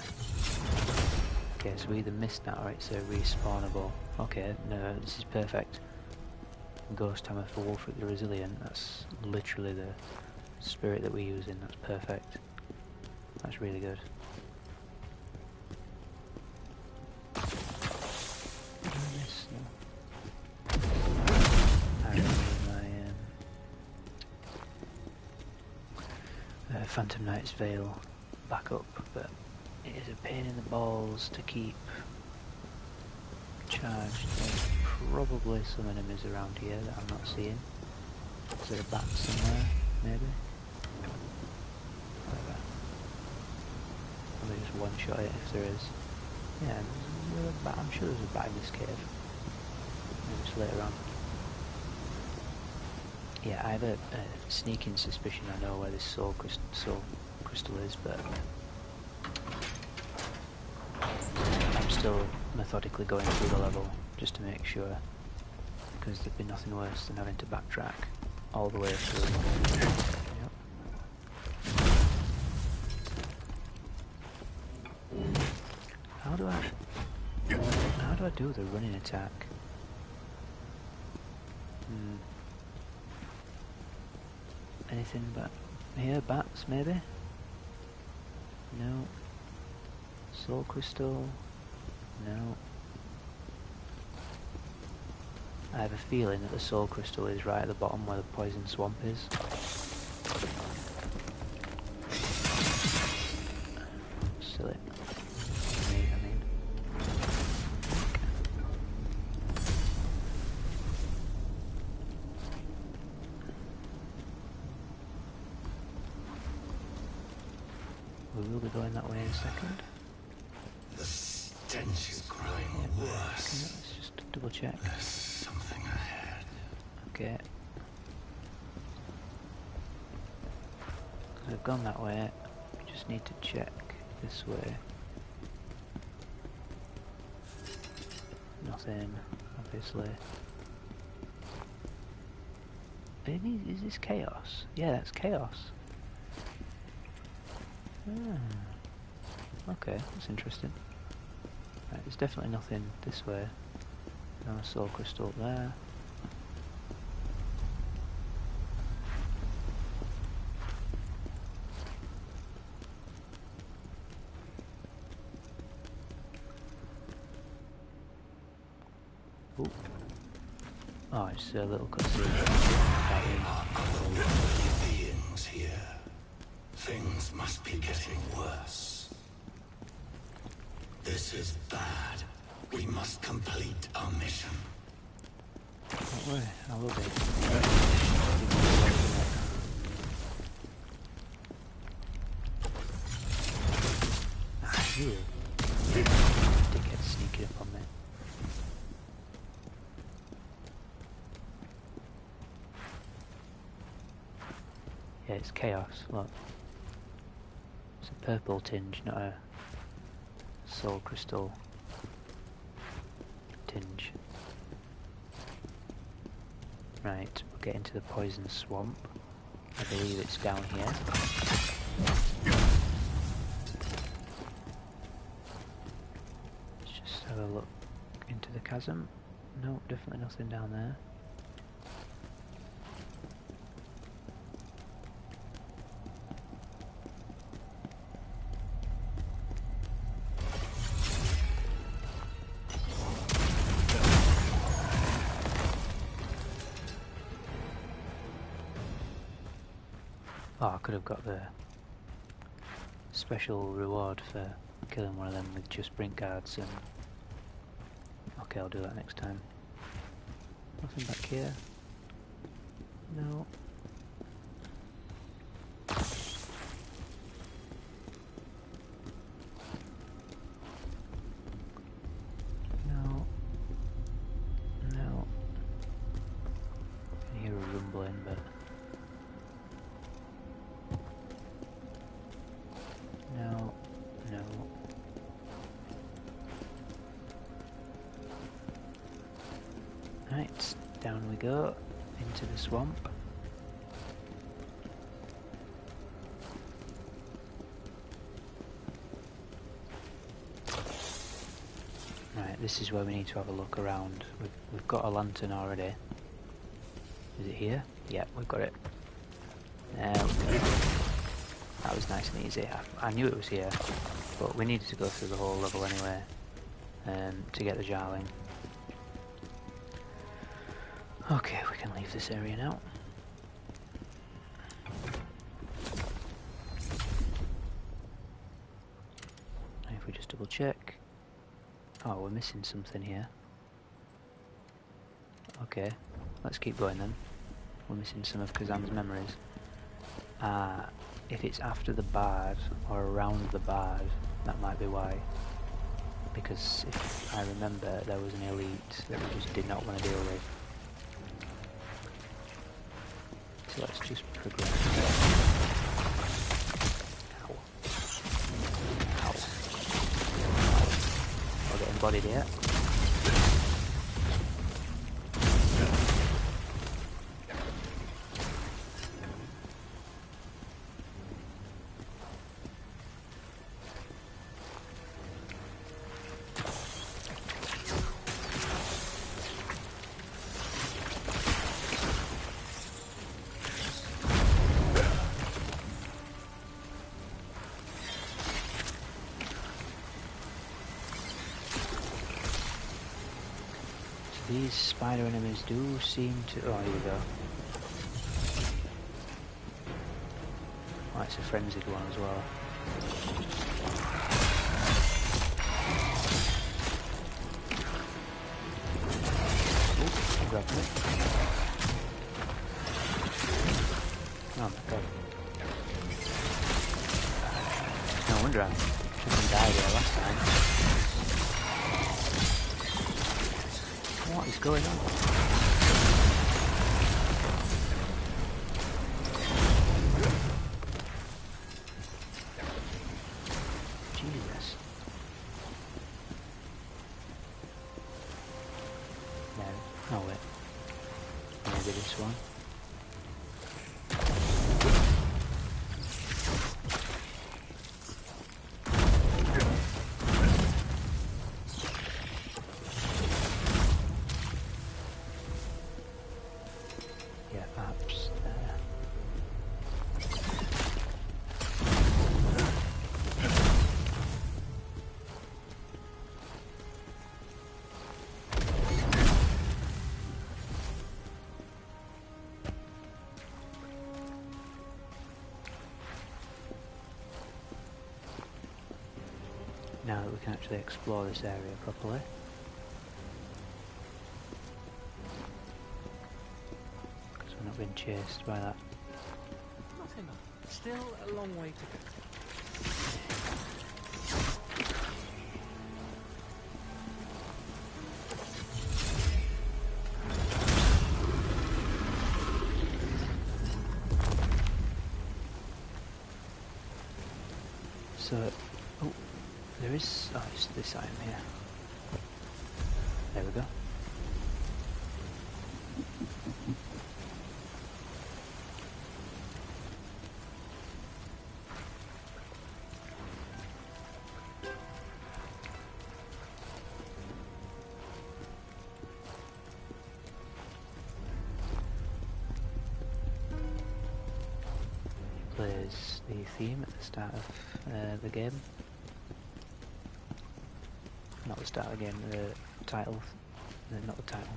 Okay, so we either missed that or it's a respawnable. Okay, no, this is perfect. Ghost hammer for Wolfric the Resilient. That's literally the spirit that we're using. That's perfect. That's really good. Miss, no. I remember my Phantom Knight's Veil back up, but it is a pain in the balls to keep charged. There's probably some enemies around here that I'm not seeing. Is there a bat somewhere, maybe? Whatever. Probably just one-shot it if there is. Yeah, there's a bat. I'm sure there's a bat in this cave. Maybe it's later on. Yeah, I have a sneaking suspicion I know where this soul crystal is, but I'm still methodically going through the level just to make sure, because there'd be nothing worse than having to backtrack all the way through. Yep. How do I do the running attack? Anything but here, bats maybe? No. Soul crystal? No. I have a feeling that the soul crystal is right at the bottom where the poison swamp is. Silly. I mean. We will be going that way in a second. The stench is growing worse. Let's just double check. There's something ahead. Okay. We've gone that way. We just need to check this way. Nothing, obviously. Is this chaos? Yeah, that's chaos. Okay, that's interesting. Right, there's definitely nothing this way. No soul crystal there. Ooh. Oh, it's a little cutscene. Beings here. Things must be getting worse. This is bad. We must complete our mission. Don't worry, I will be. Ah, you. Dickhead sneaking up on me. Yeah, it's chaos, look. It's a purple tinge, not a soul crystal tinge. Right, we'll get into the poison swamp. I believe it's down here. Let's just have a look into the chasm. No, definitely nothing down there. Oh, I could have got the special reward for killing one of them with just brink guards and... Okay, I'll do that next time. Nothing back here. No. No. No. I can hear a rumbling, but... No. No. Right, down we go, into the swamp. Right, this is where we need to have a look around. We've got a lantern already. Is it here? Yeah, we've got it. There we go. That was nice and easy. I knew it was here, but we needed to go through the whole level anyway to get the jarling. Okay, we can leave this area now. And if we just double check... Oh, we're missing something here. Okay, let's keep going then. We're missing some of Khazan's memories. If it's after the bard, or around the bard, that might be why. Because if I remember, there was an elite that we just did not want to deal with. So let's just progress. Ow. Ow. I'll get embodied here. These spider enemies do seem to... Oh, here we go. Oh, it's a frenzied one as well. Ooh, grabbed it. Oh my god. No wonder I shouldn't died there last time. What is going on? Jesus. No. Oh wait. Maybe this one. now that we can actually explore this area properly. Because we're not being chased by that. Not enough. Still a long way to go. So, oh, there is, oh, it's this item here. There we go. Plays the theme at the start of the game. Not the start of the game, the title. Not the title.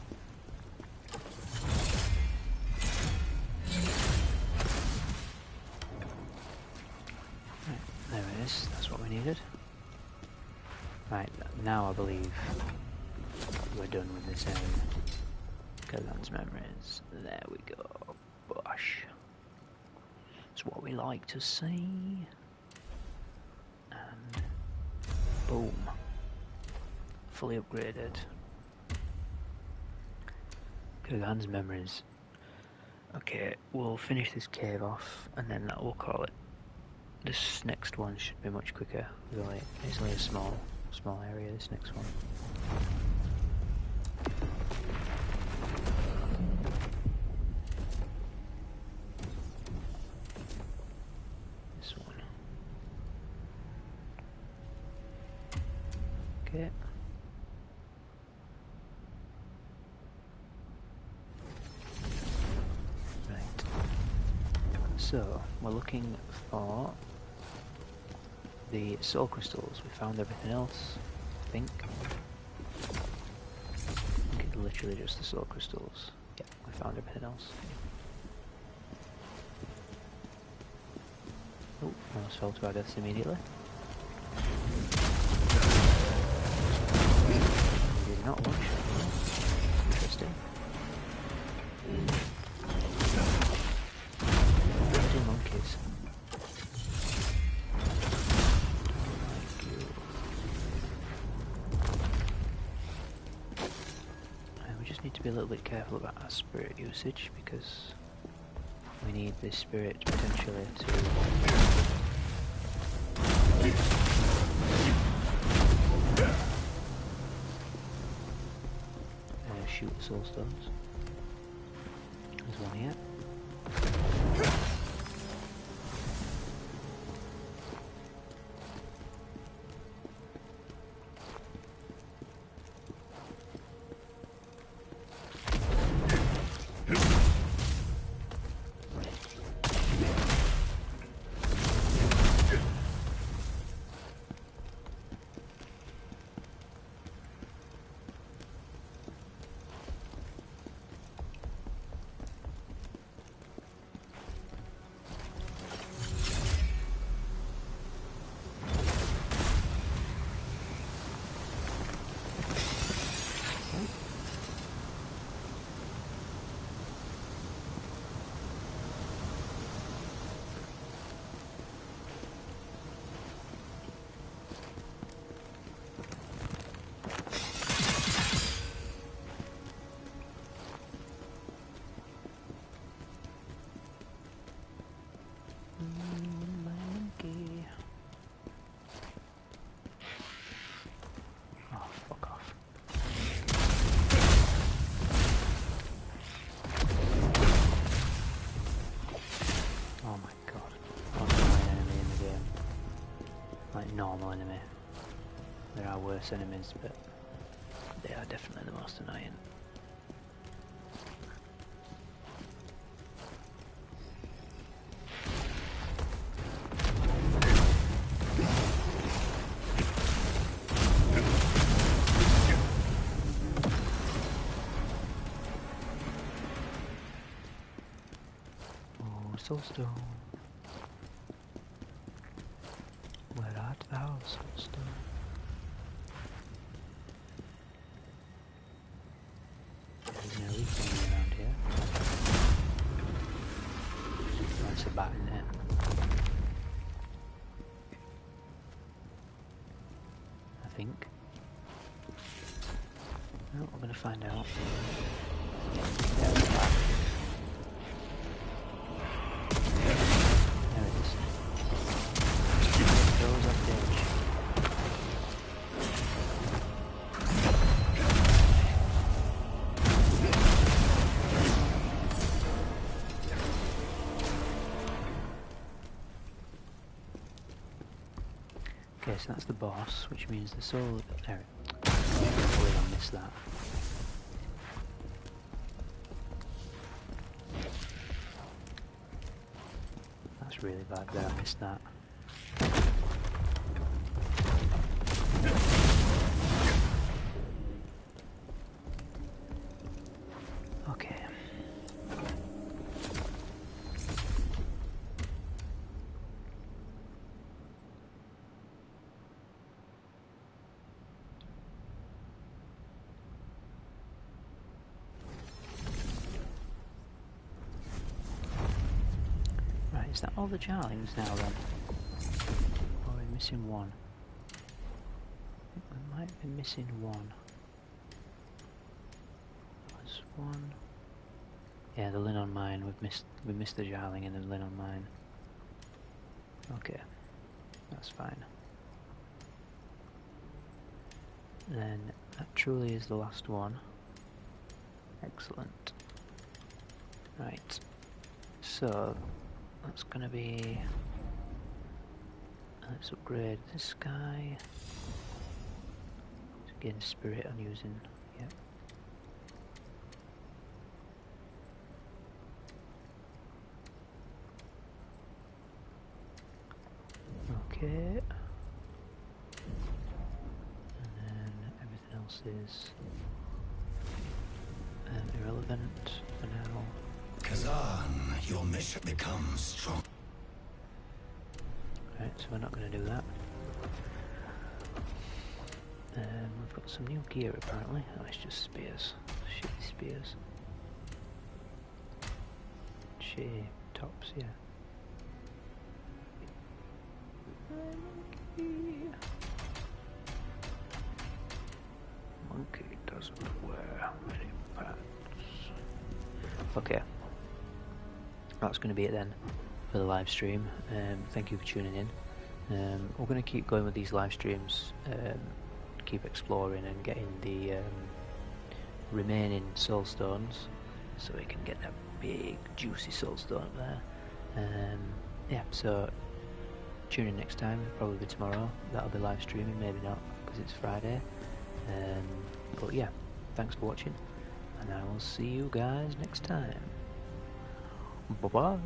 Right, there it is, that's what we needed. Right, now I believe we're done with this area. Khazan's memories. There we go. Bosh. It's what we like to see. And boom. Fully upgraded. Khazan's memories. Okay, we'll finish this cave off and then that we'll call it. This next one should be much quicker. It's only a small area, this next one. Okay. Right. So, we're looking for the soul crystals. We found everything else, I think. It's literally just the soul crystals. Yeah, we found everything else. Oh, almost fell to our deaths immediately. Not one shot. Interesting. Bloody monkeys. Thank you. We just need to be a little bit careful about our spirit usage because we need this spirit potentially to shoot the soulstones. There's one here. Normal enemy. There are worse enemies, but they are definitely the most annoying. Oh, soulstone. Where art thou, soulstone? bat in there. I think. No, we're gonna find out. There it is. Goes off the edge. Okay, so that's the boss, which means the soul. There. I missed that. That's really bad that I missed that. Okay. Right, is that all the jarlings now then? Oh, we're missing one. We might be missing one. There's one. Yeah, the Lin on mine. We missed the jarling and the Lin on mine. Okay, that's fine. Then that truly is the last one. Excellent. Right. So that's gonna be. Let's upgrade this guy. Again, spirit I'm using. Yep. Okay. And then everything else is irrelevant for now. Khazan, your mission becomes strong. Right, so we're not going to do that. We've got some new gear apparently. Oh, it's just spears. Shitty spears. Shitty tops, yeah. Monkey doesn't wear many pants. Okay. That's going to be it then for the live stream. Thank you for tuning in. We're going to keep going with these live streams, keep exploring and getting the remaining soulstones so we can get that big juicy soulstone up there. Yeah, so tune in next time, probably tomorrow. That'll be live streaming, maybe not because it's Friday. But yeah, thanks for watching and I will see you guys next time. Bye bye.